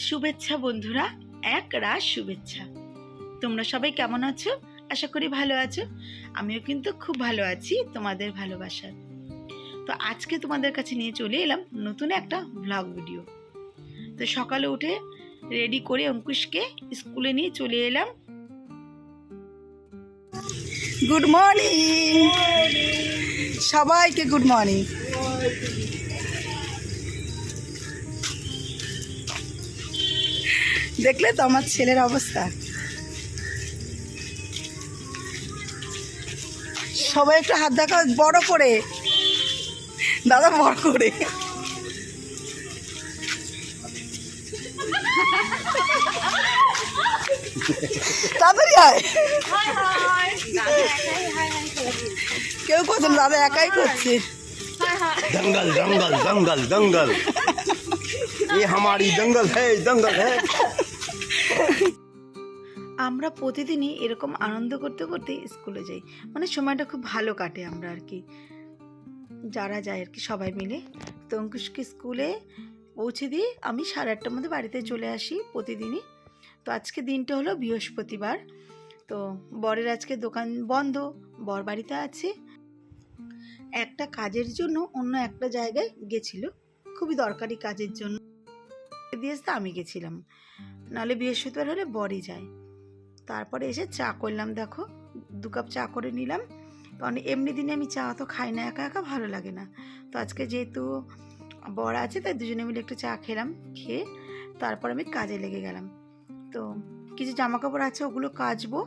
শুভেচ্ছা বন্ধুরা, এক রাত শুভেচ্ছা। তোমরা সবাই কেমন আছো? আশা করি ভালো আছো। আমিও কিন্তু খুব ভালো আছি তোমাদের ভালোবাসার। তো আজকে তোমাদের কাছে নিয়ে চলে এলাম নতুন একটা ব্লগ ভিডিও। তো সকালে উঠে রেডি করে অঙ্কুশকে স্কুলে নিয়ে চলে এলাম। গুড মর্নিং সবাইকে, গুড মর্নিং। দেখলে তো আমার ছেলের অবস্থা। সবাই একটু হাত দেখা বড় করে, দাদা বড় করে। তাড়াতাড়ি আয়। কেউ করছে না, দাদা একাই করছে। दंगल दंगल दंगल दंगल ये हमारी दंगल है, दंगल है। আমরা প্রতিদিনই এরকম আনন্দ করতে করতে স্কুলে যাই, মানে সময়টা খুব ভালো কাটে আমরা আর কি, যারা যায় আর কি সবাই মিলে। তো অঙ্কুশকে স্কুলে পৌঁছে দিয়ে আমি 8:30টার মধ্যে বাড়িতে চলে আসি প্রতিদিনই। তো আজকে দিনটা হলো বৃহস্পতিবার। তো বরের আজকে দোকান বন্ধ, বর বাড়িতে আছে। একটা কাজের জন্য অন্য একটা জায়গায় গেছিল, খুবই দরকারি কাজের জন্য দিয়েছে, আমি গেছিলাম। নাহলে বৃহস্পতিবার হলে বরই যায়। তারপরে এসে চা করলাম, দেখো 2 কাপ চা করে নিলাম। কারণ এমনি দিনে আমি চা তো খাই না, একা একা ভালো লাগে না। তো আজকে যেহেতু বর আছে তাই দুজনে মিলে একটু চা খেলাম, খেয়ে তারপর আমি কাজে লেগে গেলাম। তো কিছু জামা কাপড় আছে, ওগুলো কাচবো,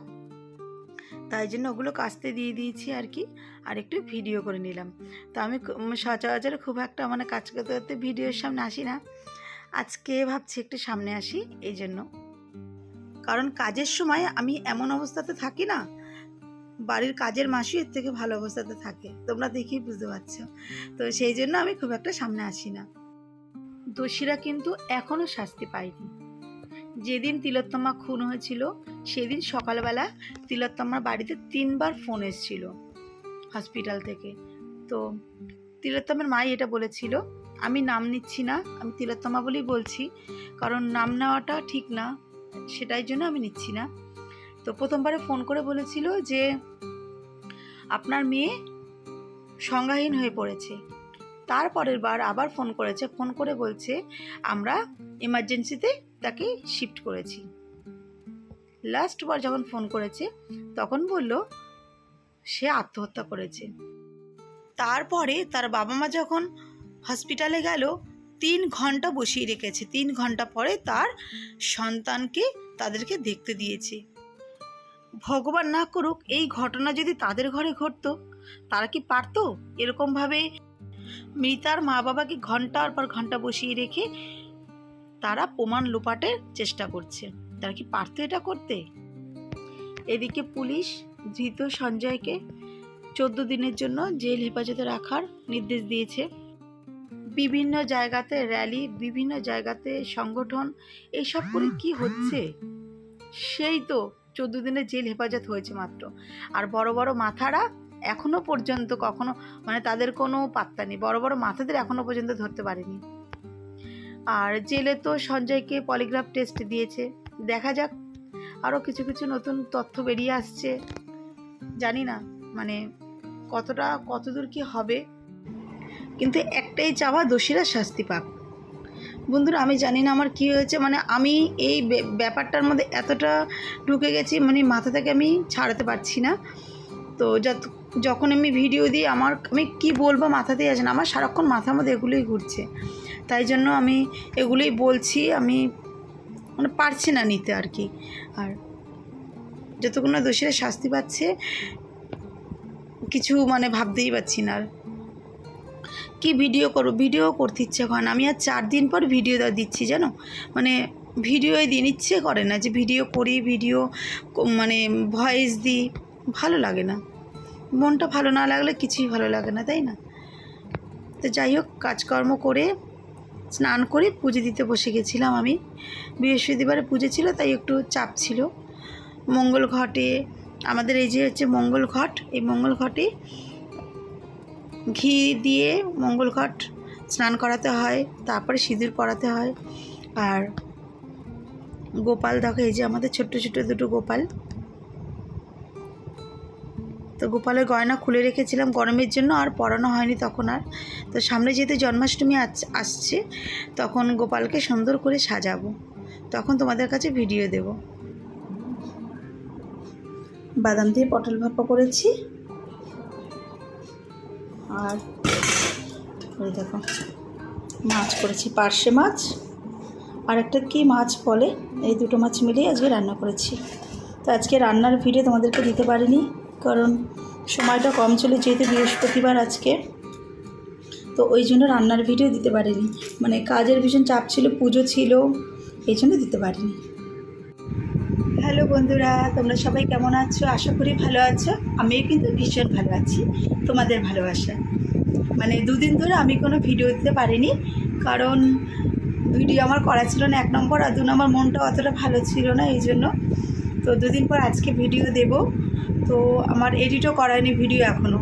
তাই জন্য ওগুলো কাচতে দিয়ে দিয়েছি আর কি। আর একটু ভিডিও করে নিলাম। তো আমি সচরাচর খুব একটা মানে কাজ করতে করতে ভিডিওর সামনে আসি না, আজকে ভাবছি একটু সামনে আসি এই জন্য। কারণ কাজের সময় আমি এমন অবস্থাতে থাকি না, বাড়ির কাজের মাসি এর থেকে ভালো অবস্থাতে থাকে, তোমরা দেখেই বুঝতে পারছো। তো সেই জন্য আমি খুব একটা সামনে আসি না। দোষীরা কিন্তু এখনও শাস্তি পায়নি। যেদিন তিলোত্তমা খুন হয়েছিল সেদিন সকালবেলা তিলোত্তমার বাড়িতে 3 বার ফোন এসেছিল হসপিটাল থেকে। তো তিলোত্তমার মাই এটা বলেছিল, আমি নাম নিচ্ছি না, আমি তিলোত্তমা বলেই বলছি, কারণ নাম নেওয়াটা ঠিক না, সেটাই জন্য আমি নিচ্ছি না। তো প্রথমবারে ফোন করে বলেছিল যে আপনার মেয়ে সংজ্ঞাহীন হয়ে পড়েছে। তারপরের বার আবার ফোন করেছে, ফোন করে বলছে আমরা এমার্জেন্সিতে তাকে শিফট করেছি। লাস্ট বার যখন ফোন করেছে তখন বলল সে আত্মহত্যা করেছে। তারপরে তার বাবা মা যখন হসপিটালে গেল 3 ঘন্টা বসিয়ে রেখেছে। 3 ঘন্টা পরে তার সন্তানকে তাদেরকে দেখতে দিয়েছে। ভগবান না করুক এই ঘটনা যদি তাদের ঘরে ঘটতো, তারা কি পারতো এরকমভাবে মৃতার মা বাবাকে ঘন্টার পর ঘন্টা বসিয়ে রেখে তারা প্রমাণ লোপাটের চেষ্টা করছে? তারা কি পারতো এটা করতে? এদিকে পুলিশ ধৃত সঞ্জয়কে 14 দিনের জন্য জেল হেফাজতে রাখার নির্দেশ দিয়েছে। বিভিন্ন জায়গাতে র্যালি, বিভিন্ন জায়গাতে সংগঠন, এইসব করে কি হচ্ছে? সেই তো 14 দিনের জেল হেফাজত হয়েছে মাত্র। আর বড় বড় মাথারা এখনো পর্যন্ত কখনো মানে তাদের কোনো পাত্তা নেই, বড় বড় মাথাদের এখনো পর্যন্ত ধরতে পারেনি। আর জেলে তো সঞ্জয়কে পলিগ্রাফ টেস্ট দিয়েছে, দেখা যাক আরও কিছু কিছু নতুন তথ্য বেরিয়ে আসছে, জানি না মানে কতদূর কি হবে। কিন্তু একটাই চাওয়া, দোষীরা শাস্তি পাক। বন্ধুরা আমি জানি না আমার কি হয়েছে, মানে আমি এই ব্যাপারটার মধ্যে এতটা ঢুকে গেছি, মানে মাথা থেকে আমি ছাড়াতে পারছি না। তো যখন আমি ভিডিও দিই আমি কি বলবো মাথাতেই আসে না, আমার সারাক্ষণ মাথার মধ্যে এগুলোই ঘুরছে, তাই জন্য আমি এগুলোই বলছি। আমি মানে পারছি না নিতে আর কি। আর যতক্ষণ না দোষীরা শাস্তি পাচ্ছে কিছু মানে ভাবতেই পারছি না। আর কি ভিডিও করবো, ভিডিও করতে ইচ্ছে করে না। আমি আর 4 দিন পর ভিডিও দিচ্ছি জানো, মানে ভিডিওই দিন ইচ্ছে করে না যে ভিডিও করি, ভিডিও মানে ভয়েস দিই, ভালো লাগে না। মনটা ভালো না লাগলে কিছুই ভালো লাগে না, তাই না? তো যাই হোক, কাজকর্ম করে স্নান করে পুজো দিতে বসে গেছিলাম আমি। বৃহস্পতিবারে পুজো ছিল তাই একটু চাপ ছিল। মঙ্গল ঘটে আমাদের, এই যে হচ্ছে মঙ্গল ঘট, এই মঙ্গল ঘটে ঘি দিয়ে মঙ্গল ঘট স্নান করাতে হয়, তারপরে সিঁদুর পরাতে হয়। আর গোপাল দেখো, এই যে আমাদের ছোট্ট ছোট্ট দুটো গোপাল। তো গোপালের গয়না খুলে রেখেছিলাম গরমের জন্য, আর পরানো হয়নি তখন আর। তো সামনে যেহেতু জন্মাষ্টমী আসছে, তখন গোপালকে সুন্দর করে সাজাবো, তখন তোমাদের কাছে ভিডিও দেব। বাদাম দিয়ে পটল ভাপা করেছি, আর এই দেখো মাছ করেছি, পার্শে মাছ আর একটা কি মাছ বলে, এই দুটো মাছ মিলিয়ে আজকে রান্না করেছি। তো আজকে রান্নার ভিডিও তোমাদেরকে দিতে পারিনি, কারণ সময়টা কম ছিল, যেহেতু বৃহস্পতিবার আজকে, তো ওই জন্য রান্নার ভিডিও দিতে পারিনি। মানে কাজের ভীষণ চাপ ছিল, পুজো ছিল, এই জন্য দিতে পারিনি। হ্যালো বন্ধুরা, তোমরা সবাই কেমন আছো? আশা করি ভালো আছো। আমিও কিন্তু ভীষণ ভালো আছি, তোমাদের ভালোবাসা। মানে দুদিন ধরে আমি কোনো ভিডিও দিতে পারিনি, কারণ ভিডিও আমার করা ছিল না 1 নম্বর, আর 2 নম্বর মনটা অতটা ভালো ছিল না, এই জন্য। তো দুদিন পর আজকে ভিডিও দেব। তো আমার এডিটও করায়নি ভিডিও এখনও।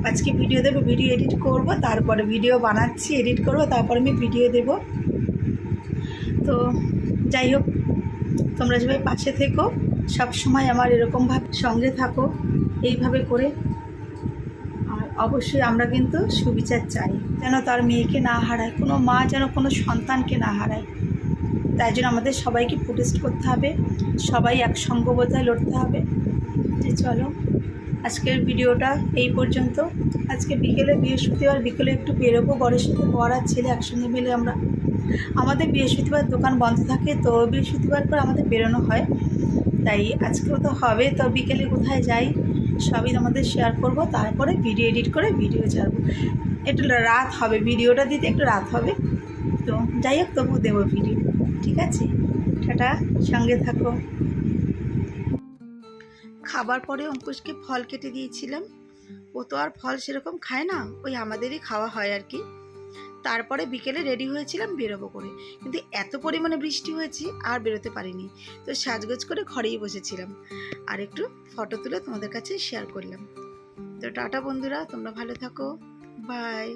আজকে ভিডিও দেবো, ভিডিও এডিট করব, তারপরে ভিডিও বানাচ্ছি, এডিট করব, তারপরে আমি ভিডিও দেব। তো যাই হোক, তোমরা সবাই পাশে থেকো, সব সময় আমার এরকমভাবে সঙ্গে থাকো, এইভাবে করে। আর অবশ্যই আমরা কিন্তু সুবিচার চাই, যেন তার মেয়েকে না হারায়, কোনো মা যেন কোনো সন্তানকে না হারায়। তাই জন্য আমাদের সবাইকে প্রোটেস্ট করতে হবে, সবাই একসঙ্গবদ্ধতায় লড়তে হবে। যে চলো, আজকের ভিডিওটা এই পর্যন্ত। আজকে বিকেলে, বৃহস্পতিবার বিকেলে একটু বেরোবো, বরের সাথে বর আর ছেলে একসঙ্গে মিলে আমরা। আমাদের বৃহস্পতিবার দোকান বন্ধ থাকে, তো বৃহস্পতিবার করে আমাদের বেরোনো হয়, তাই আজকেও তো হবে। তো বিকেলে কোথায় যাই সবই আমাদের শেয়ার করব, তারপরে ভিডিও এডিট করে ভিডিও ছাড়বো। একটু রাত হবে, ভিডিওটা দিতে একটু রাত হবে, তো যাই হোক তবু দেবো ভিডিও, ঠিক আছে? টাটা, সঙ্গে থাকো। খাবার পরে অঙ্কুশকে ফল কেটে দিয়েছিলাম, ও তো আর ফল সেরকম খায় না, ওই আমাদেরই খাওয়া হয় আর কি। তারপরে বিকেলে রেডি হয়েছিলাম বেরোবো করে, কিন্তু এত পরিমাণে বৃষ্টি হয়েছে আর বেরোতে পারিনি। তো সাজগোজ করে ঘরেই বসেছিলাম, আর একটু ফটো তুলে তোমাদের কাছে শেয়ার করলাম। তো টাটা বন্ধুরা, তোমরা ভালো থাকো, বাই।